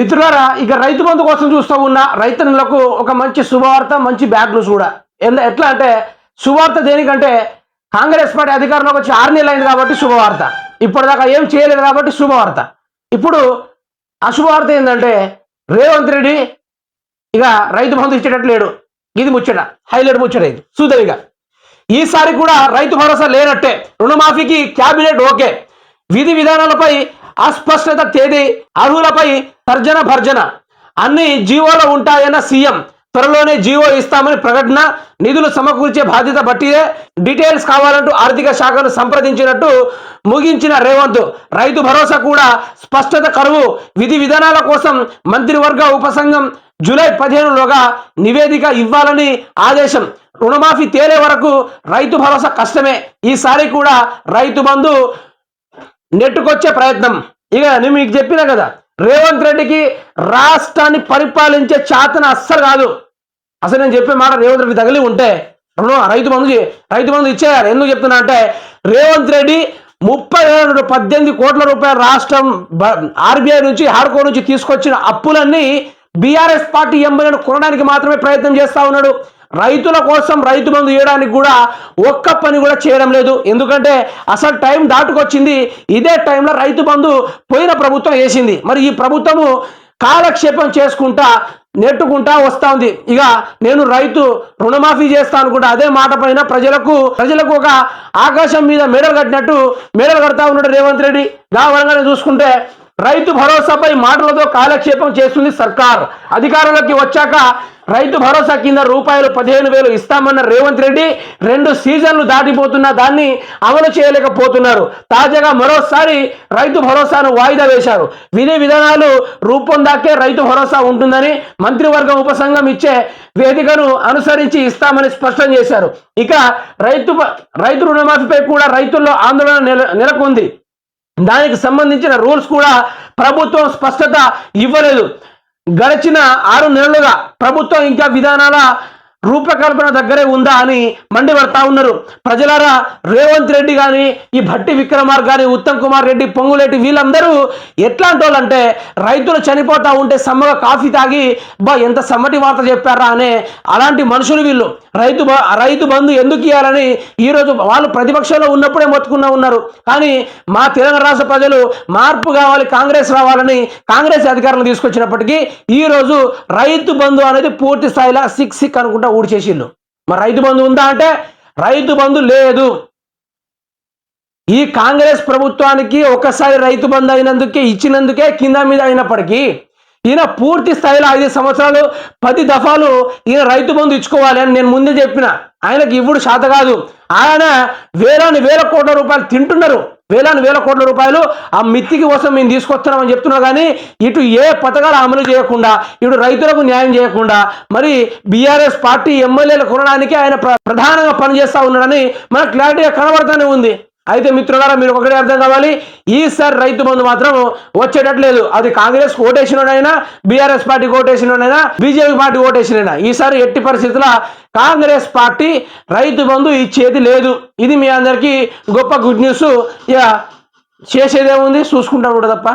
మిత్రులారా, ఇక రైతు బంధు కోసం చూస్తూ ఉన్న రైతన్నులకు ఒక మంచి శుభవార్త, మంచి బ్యాడ్ న్యూస్ కూడా. ఎట్లా అంటే శుభవార్త దేనికంటే కాంగ్రెస్ పార్టీ అధికారంలోకి వచ్చి 6 నెలలు అయింది కాబట్టి శుభవార్త. ఇప్పటిదాకా ఏం చేయలేదు కాబట్టి శుభవార్త. ఇప్పుడు అశుభవార్త ఏంటంటే రేవంత్ రెడ్డి ఇక రైతు బంధు ఇచ్చేటట్టు లేడు. ఇది ముచ్చట, హైలైట్ ముచ్చట ఇది. చూద్దాం. ఈసారి కూడా రైతు భరోసా లేనట్టే. రుణమాఫీకి క్యాబినెట్ ఓకే, విధి విధానాలపై అస్పష్టత, తేదీ, అర్హులపై తర్జన భర్జన, అన్ని జీవోలో ఉంటాయన్న సీఎం. త్వరలోనే జీవో ఇస్తామని ప్రకటన. నిధులు సమకూర్చే బాధ్యత బట్టిదే. డీటెయిల్స్ కావాలంటూ ఆర్థిక శాఖను సంప్రదించినట్టు ముగించిన రేవంత్. రైతు భరోసా కూడా స్పష్టత కరువు. విధి విధానాల కోసం మంత్రివర్గ ఉపసంఘం జూలై 15లోగా నివేదిక ఇవ్వాలని ఆదేశం. రుణమాఫీ తేలే వరకు రైతు భరోసా కష్టమే. ఈసారి కూడా రైతు బంధు నెట్టుకొచ్చే ప్రయత్నం. ఇక నేను మీకు చెప్పినా కదా, రేవంత్ రెడ్డికి రాష్ట్రాన్ని పరిపాలించే చేతన అస్సలు కాదు. అసలు నేను చెప్పే మాట రేవంత్ రెడ్డి తగిలి ఉంటే రైతు బంధు ఇచ్చేయాలి. ఎందుకు చెప్తున్నా అంటే రేవంత్ రెడ్డి 18 కోట్ల రూపాయల రాష్ట్రం ఆర్బీఐ నుంచి, హార్కో నుంచి తీసుకొచ్చిన అప్పులన్నీ బీఆర్ఎస్ పార్టీ ఎమ్మెల్యేను కొనడానికి మాత్రమే ప్రయత్నం చేస్తా ఉన్నాడు. రైతుల కోసం రైతు బంధు ఇవ్వడానికి కూడా ఒక్క పని కూడా చేయడం లేదు. ఎందుకంటే అసలు టైం దాటుకొచ్చింది. ఇదే టైంలో రైతు బంధు పోయిన ప్రభుత్వం వేసింది. మరి ఈ ప్రభుత్వము కాలక్షేపం చేసుకుంటా నెట్టుకుంటా వస్తా ఉంది. ఇక నేను రైతు రుణమాఫీ చేస్తా అనుకుంటా అదే మాట పైన ప్రజలకు ఒక ఆకాశం మీద మేడలు కట్టినట్టు మేడలు కడతా ఉన్నాడు రేవంత్ రెడ్డి. దావరంగానే చూసుకుంటే రైతు భరోసాపై మాటలతో కాలక్షేపం చేస్తుంది సర్కార్. అధికారంలోకి వచ్చాక రైతు భరోసా కింద రూపాయలు 15,000 ఇస్తామన్న రేవంత్ రెడ్డి 2 సీజన్లు దాటిపోతున్నా దాన్ని అమలు చేయలేకపోతున్నారు. తాజాగా మరోసారి రైతు భరోసాను వాయిదా వేశారు. విధి విధానాలు రూపొందాకే రైతు భరోసా ఉంటుందని మంత్రివర్గం ఉపసంఘం ఇచ్చే వేదికను అనుసరించి ఇస్తామని స్పష్టం చేశారు. ఇక రైతు రుణమాఫీపై కూడా రైతుల్లో ఆందోళన నెలకొంది. దానికి సంబంధించిన రూల్స్ కూడా ప్రభుత్వం స్పష్టత ఇవ్వలేదు. గడిచిన 6 నెలలుగా ప్రభుత్వం ఇంకా విధానాల రూపకల్పన దగ్గరే ఉందా అని మండిపడతా ఉన్నారు. ప్రజలారా, రేవంత్ రెడ్డి కానీ, ఈ భట్టి విక్రమార్ కానీ, ఉత్తమ్ కుమార్ రెడ్డి, పొంగులేటి వీళ్ళందరూ ఎట్లాంటి వాళ్ళు అంటే రైతులు చనిపోతా ఉంటే సమ్మగా కాఫీ తాగి ఎంత సమ్మటి వార్త చెప్పారా అనే అలాంటి మనుషులు వీళ్ళు. రైతు బంధు ఎందుకు ఇవ్వాలని ఈరోజు వాళ్ళు ప్రతిపక్షంలో ఉన్నప్పుడే మొత్తుకున్నా ఉన్నారు. కానీ మా తెలంగాణ రాష్ట్ర ప్రజలు మార్పు కావాలి, కాంగ్రెస్ రావాలని కాంగ్రెస్ అధికారులు తీసుకొచ్చినప్పటికీ ఈరోజు రైతు బంధు అనేది పూర్తి స్థాయిలో సిక్ అనుకుంటా ఊడ్చేసిళ్ళు. మరి రైతు బంధు ఉందా అంటే రైతు బంధు లేదు. ఈ కాంగ్రెస్ ప్రభుత్వానికి ఒకసారి రైతు బంధు ఇచ్చినందుకే కింద మీద అయినప్పటికీ ఈయన పూర్తి స్థాయిలో 5 సంవత్సరాలు 10 దఫాలు ఈయన రైతు బంధు ఇచ్చుకోవాలి అని నేను ముందే చెప్పిన. ఆయనకి ఇవ్వడు శాత కాదు. ఆయన వేల కోట్ల రూపాయలు తింటున్నారు. వేల కోట్ల రూపాయలు ఆ మిత్తికి కోసం మేము తీసుకొస్తున్నామని చెప్తున్నారు. కానీ ఇటు ఏ పథకాలు అమలు చేయకుండా, ఇటు రైతులకు న్యాయం చేయకుండా, మరి బీఆర్ఎస్ పార్టీ ఎమ్మెల్యేలు కొనడానికి ఆయన ప్రధానంగా పనిచేస్తూ ఉన్నాడని మనకు క్లారిటీగా కనబడుతూనే ఉంది. అయితే మిత్రులారా, మీరు ఒకటే అర్థం కావాలి, ఈసారి రైతు బంధు మాత్రం వచ్చేటట్లేదు. అది కాంగ్రెస్ ఓటేసినోడైనా, బీఆర్ఎస్ పార్టీ ఓటేసినోడైనా, బీజేపీ పార్టీ ఓటేసినైనా ఈసారి ఎట్టి పరిస్థితుల్లో కాంగ్రెస్ పార్టీ రైతు బంధు ఇచ్చేది లేదు. ఇది మీ అందరికీ గొప్ప గుడ్ న్యూస్. ఇక చేసేదేముంది, చూసుకుంటా కూడా తప్ప.